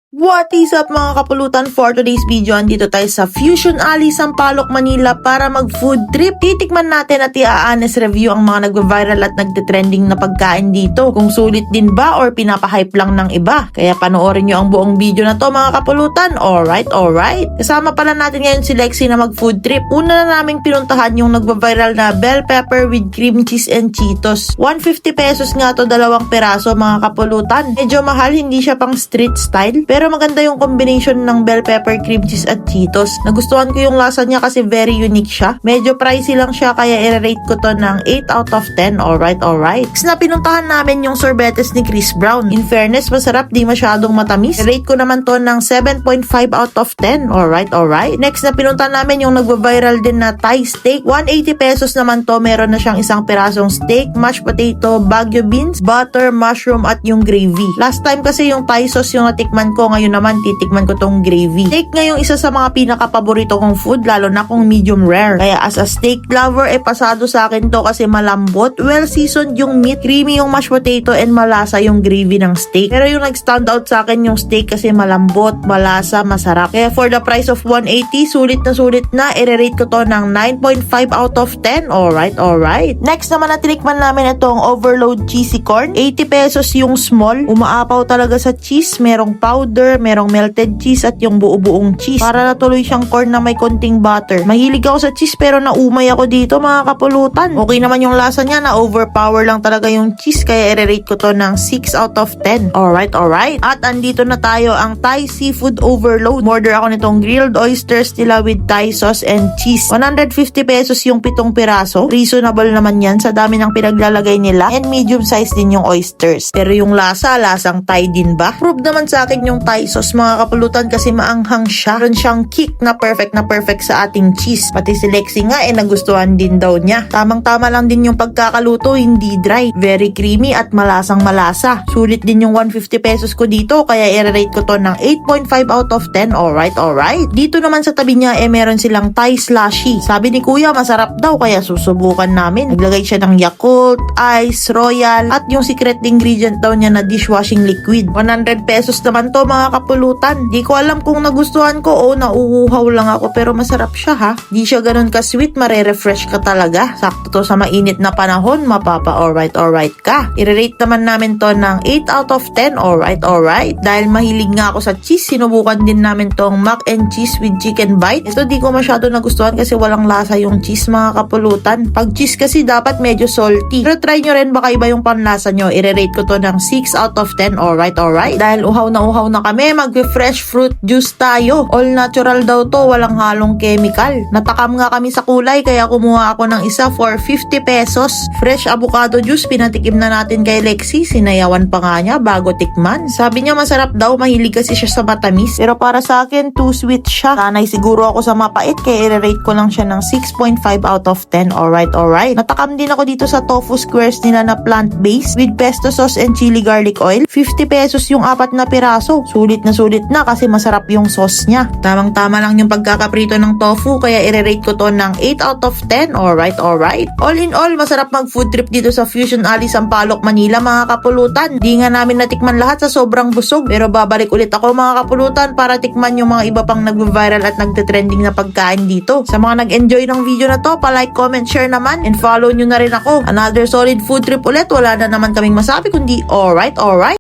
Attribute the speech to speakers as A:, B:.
A: What is up mga kapulutan? For today's video, andito tayo sa Fusion Alley, Sampaloc, Manila para mag-food trip. Titikman natin at i-honest review ang mga nagva-viral at nagte-trending na pagkain dito. Kung sulit din ba or pinapahype lang ng iba. Kaya panoorin nyo ang buong video na to mga kapulutan. Alright. Kasama pala natin ngayon si Lexi na mag-food trip. Una na naming pinuntahan yung nagva-viral na bell pepper with cream cheese and Cheetos. 150 pesos nga to, 2 peraso mga kapulutan. Medyo mahal, hindi siya pang street style. Pero maganda yung combination ng bell pepper, cream cheese at Cheetos. Nagustuhan ko yung lasa niya kasi very unique siya. Medyo pricey lang siya kaya i-rate ko to ng 8 out of 10. Alright. Next na pinuntahan namin yung sorbetes ni Chris Brown. In fairness, masarap, di masyadong matamis. I-rate ko naman to ng 7.5 out of 10. Alright. Next na pinuntahan namin yung nagva-viral din na Thai steak. 180 pesos naman to. Meron na siyang isang pirasong steak, mashed potato, baguio beans, butter, mushroom at yung gravy. Last time kasi yung Thai sauce yung natikman ko, ngayon naman titikman ko tong gravy. Steak nga yung isa sa mga pinaka-paborito kong food, lalo na kung medium rare. Kaya as a steak lover, pasado sa akin to kasi malambot, well seasoned yung meat, creamy yung mashed potato, and malasa yung gravy ng steak. Pero yung nag-stand out sa akin yung steak kasi malambot, malasa, masarap. Kaya for the price of 180, sulit na, i-rate ko to ng 9.5 out of 10. Alright. Next naman na tinikman namin itong overload cheesy corn. 80 pesos yung small. Umaapaw talaga sa cheese, merong powder, merong melted cheese at yung buo-buong cheese. Para natuloy siyang corn na may konting butter. Mahilig ako sa cheese pero naumay ako dito mga kapulutan. Okay naman yung lasa niya, na overpower lang talaga yung cheese kaya i-rate ko to ng 6 out of 10. Alright. At andito na tayo, ang Thai seafood overload. Order ako nitong grilled oysters nila with Thai sauce and cheese. 150 pesos yung 7 piraso. Reasonable naman yan sa dami ng pinaglalagay nila, and medium size din yung oysters. Pero yung lasang Thai din ba? Prove naman sa akin yung Thai sauce mga kapulutan kasi maanghang siya. Meron siyang kick na perfect sa ating cheese. Pati si Lexi nga nagustuhan din daw niya. Tamang-tama lang din yung pagkakaluto, hindi dry. Very creamy at malasang malasa. Sulit din yung 150 pesos ko dito kaya i-rate ko to ng 8.5 out of 10. Alright. Dito naman sa tabi niya meron silang Thai slushy. Sabi ni kuya masarap daw kaya susubukan namin. Naglagay siya ng Yakult, Ice, Royal at yung secret ingredient daw niya na dishwashing liquid. 100 pesos naman to mga kapulutan. Di ko alam kung nagustuhan ko o nauuhaw lang ako pero masarap siya ha. Di siya ganun ka-sweet, mare-refresh ka talaga. Sakto to sa mainit na panahon, mapapa alright ka. I-rate naman namin to ng 8 out of 10. Alright. Dahil mahilig nga ako sa cheese, sinubukan din namin tong mac and cheese with chicken bites. Ito di ko masyado nagustuhan kasi walang lasa yung cheese mga kapulutan. Pag cheese kasi dapat medyo salty. Pero try nyo rin, baka iba yung panlasa nyo. I-rate ko to ng 6 out of 10. Alright. Dahil uhaw na kami, mag-fresh fruit juice tayo. All natural daw to, walang halong chemical. Natakam nga kami sa kulay kaya kumuha ako ng isa for 50 pesos. Fresh avocado juice, pinatikim na natin kay Lexi. Sinayawan pa nga niya bago tikman. Sabi niya masarap daw, mahilig kasi siya sa matamis. Pero para sa akin, too sweet siya. Sanay siguro ako sa mapait kaya i-rate ko lang siya ng 6.5 out of 10. Alright. Natakam din ako dito sa tofu squares nila na plant-based with pesto sauce and chili garlic oil. 50 pesos yung 4 na piraso. Sulit na kasi masarap yung sauce niya. Tamang-tama lang yung pagkakaprito ng tofu kaya i-rate ko to ng 8 out of 10. Alright. All in all, masarap mag-food trip dito sa Fusion Alley, Sampaloc, Manila mga kapulutan. Di nga namin natikman lahat sa sobrang busog pero babalik ulit ako mga kapulutan para tikman yung mga iba pang nag-viral at nagte-trending na pagkain dito. Sa mga nag-enjoy ng video na to, pa-like, comment, share naman and follow nyo na rin ako. Another solid food trip ulit. Wala na naman kaming masabi kundi alright.